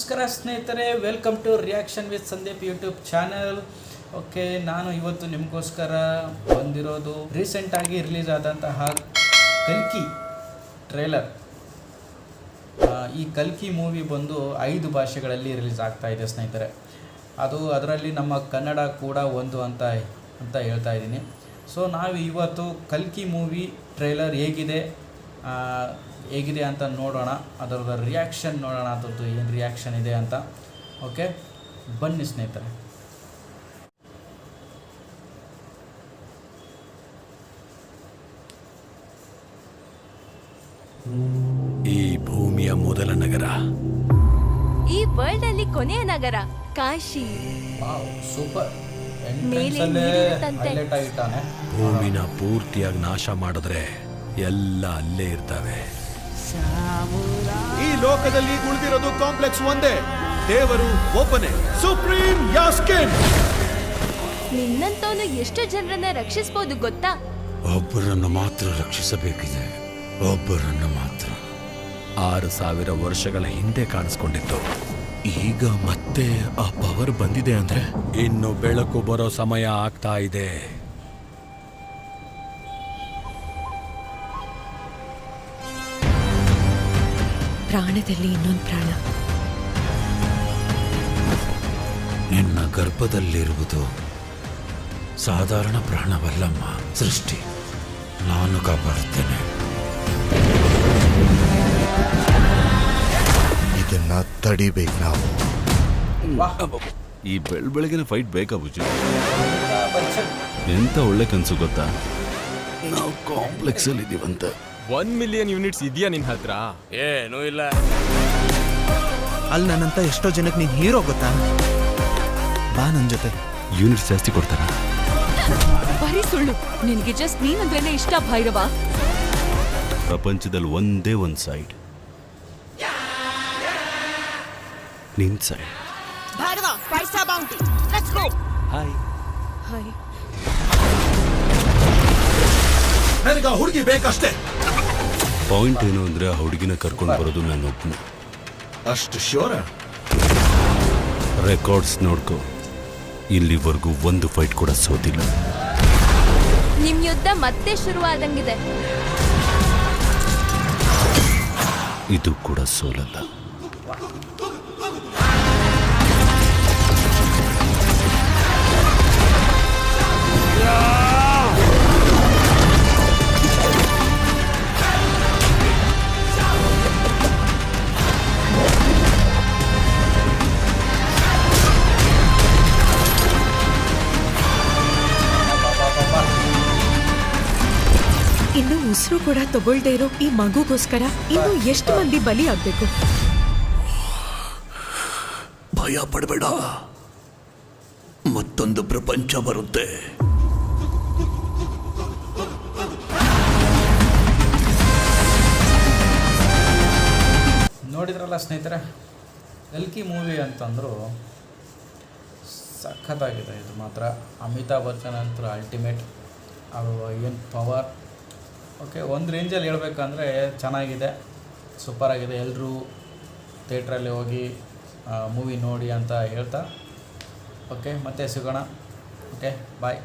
ನಮಸ್ಕಾರ ಸ್ನೇಹಿತರೆ, welcome to reaction with Sandeep YouTube channel. Okay, ನಾನು ಇವತ್ತು ನಿಮಗೋಸ್ಕರ ಬಂದಿರೋದು ರೀಸೆಂಟಾಗಿ ರಿಲೀಸ್ ಆದಂತಹ ಕಲ್ಕಿ ಟ್ರೇಲರ್. ಈ ಕಲ್ಕಿ ಮೂವಿ ಬಂದು 5 ಭಾಷೆಗಳಲ್ಲಿ ರಿಲೀಸ್ ಆಗ್ತಾ ಇದೆ ಸ್ನೇಹಿತರೆ. ಅದರಲ್ಲಿ ನಮ್ಮ ಕನ್ನಡ ಕೂಡ ಒಂದು ಅಂತ ಹೇಳ್ತಾ ಇದ್ದೀನಿ. ಸೊ ನಾವು ಇವತ್ತು ಕಲ್ಕಿ ಮೂವಿ ಟ್ರೇಲರ್ ಹೇಗಿದೆ ಅಂತ ನೋಡೋಣ, ಅದರದ ರಿಯಾಕ್ಷನ್ ನೋಡೋಣ, ಅದರದ್ದು ಏನು ರಿಯಾಕ್ಷನ್ ಇದೆ ಅಂತ. ಓಕೆ, ಬನ್ನಿ ಸ್ನೇಹಿತರೆ. ಈ ಭೂಮಿಯ ಮೊದಲ ನಗರ, ಈ ವರ್ಲ್ಡ್ ಅಲ್ಲಿ ಕೊನೆಯ ನಗರ ಕಾಶಿ. ಸೂಪರ್. ಭೂಮಿನ ಪೂರ್ತಿಯಾಗಿ ನಾಶ ಮಾಡಿದ್ರೆ ಎಲ್ಲ ಅಲ್ಲೇ ಇರ್ತವೆ. ಈ ಲೋಕದಲ್ಲಿ ಉಳಿದಿರೋದು ಕಾಂಪ್ಲೆಕ್ಸ್ ಒಂದೇ, ದೇವರು ಒಬ್ಬನೇ, ಸುಪ್ರೀಂ ಯಾಸ್ಕಿನ್. ನಿನ್ನಂತವನು ಎಷ್ಟು ಜನರನ್ನ ರಕ್ಷಿಸಬಹುದು ಗೊತ್ತಾ? ಒಬ್ಬರನ್ನು ಮಾತ್ರ ರಕ್ಷಿಸಬೇಕಿದೆ, ಒಬ್ಬರನ್ನು ಮಾತ್ರ. 6000 ವರ್ಷಗಳ ಹಿಂದೆ ಕಾಣಿಸ್ಕೊಂಡಿತ್ತು, ಈಗ ಮತ್ತೆ ಆ ಪವರ್ ಬಂದಿದೆ ಅಂದ್ರೆ ಇನ್ನು ಬೆಳಕು ಬರೋ ಸಮಯ ಆಗ್ತಾ ಇದೆ. ಪ್ರಾಣದಲ್ಲಿ ಇನ್ನೊಂದು ಪ್ರಾಣ. ನಿನ್ನ ಗರ್ಭದಲ್ಲಿರುವುದು ಸಾಧಾರಣ ಪ್ರಾಣವಲ್ಲಮ್ಮ, ಸೃಷ್ಟಿ. ನಾನು ಕಾಪಾಡುತ್ತೇನೆ. ಇದನ್ನ ತಡಿಬೇಕು ನಾವು. ಈ ಬೆಳಗಿನ ಫೈಟ್ ಬೇಕಾ ಬುಜ್ಜಿ? ಎಂತ ಒಳ್ಳೆ ಕನ್ಸು ಗೊತ್ತಾ? ನಾವು ಕಾಂಪ್ಲೆಕ್ಸ್ ಅಲ್ಲಿ ಇದೀವಂತ. 1 ಮಿಲಿಯನ್ ಯೂನಿಟ್ಸ್ ಇದೆಯಾ ನಿನ್ನ ಹತ್ರ? ಏನೂ ಇಲ್ಲ. ಅಲ್ಲಿ ನನ್ನಂತ ಎಷ್ಟೋ ಜನಕ್ಕೆ ನೀನ್ ಹೀರೋ ಗೊತ್ತಾ? ಬಾ ನನ್ ಜೊತೆ. ಯೂನಿಟ್ಸ್ ಜಾಸ್ತಿ ಕೊಡ್ತಾರ? ಬರೀ ಸುಳ್ಳು. ನಿನ್ಗೆ ಜಸ್ಟ್ ನೀನಂದ್ರೇನೆ ಇಷ್ಟ ಭೈರವ. ಪ್ರಪಂಚದಲ್ಲಿ ಒಂದೇ ಒಂದು ಸೈಡ್, ನಿನ್ side. Bhairava, 5 star bounty. Let's go. Hi. Hi. ನನಗ ಹುಡುಗಿ ಬೇಕಷ್ಟೇ. ಪಾಯಿಂಟ್ ಏನು ಅಂದ್ರೆ ಆ ಹುಡುಗಿನ ಕರ್ಕೊಂಡು ಬರೋದು ನಾನೊಬ್ಬನು. ಅಷ್ಟು ಶ್ಯೂರ? ರೆಕಾರ್ಡ್ಸ್ ನೋಡ್ಕೊ, ಇಲ್ಲಿವರೆಗೂ ಒಂದು ಫೈಟ್ ಕೂಡ ಸೋತಿಲ್ಲ. ನಿಮ್ ಯುದ್ಧ ಮತ್ತೆ ಶುರುವಾದಂಗಿದೆ. ಇದು ಕೂಡ ಸೋಲಲ್ಲ. ಇನ್ನು ಉಸಿರು ಕೂಡ ತಗೊಳ್ದೇ ಇರೋ ಈ ಮಗುಗೋಸ್ಕರ ಇನ್ನು ಎಷ್ಟು ಮಂದಿ ಬಲಿ ಆಗ್ಬೇಕು? ಭಯ ಪಡಬೇಡ, ಮತ್ತೊಂದು ಪ್ರಪಂಚ ಬರುತ್ತೆ. ನೋಡಿದ್ರಲ್ಲ ಸ್ನೇಹಿತರೆ, ಕಲ್ಕಿ ಮೂವಿ ಅಂತಂದ್ರು ಸಖತ್ತಾಗಿದೆ. ಇದು ಮಾತ್ರ ಅಮಿತಾಬ್ ಬಚ್ಚನ್ ಅಂತೂ ಅಲ್ಟಿಮೇಟ್. ಅದು ಏನು ಪವರ್. ಓಕೆ, ಒಂದು ರೇಂಜಲ್ಲಿ ಹೇಳ್ಬೇಕಂದ್ರೆ ಚೆನ್ನಾಗಿದೆ, ಸೂಪರಾಗಿದೆ. ಎಲ್ಲರೂ ಥಿಯೇಟ್ರಲ್ಲಿ ಹೋಗಿ ಮೂವಿ ನೋಡಿ ಅಂತ ಹೇಳ್ತಾ, ಓಕೆ ಮತ್ತೆ ಸಿಗೋಣ. ಓಕೆ, ಬಾಯ್.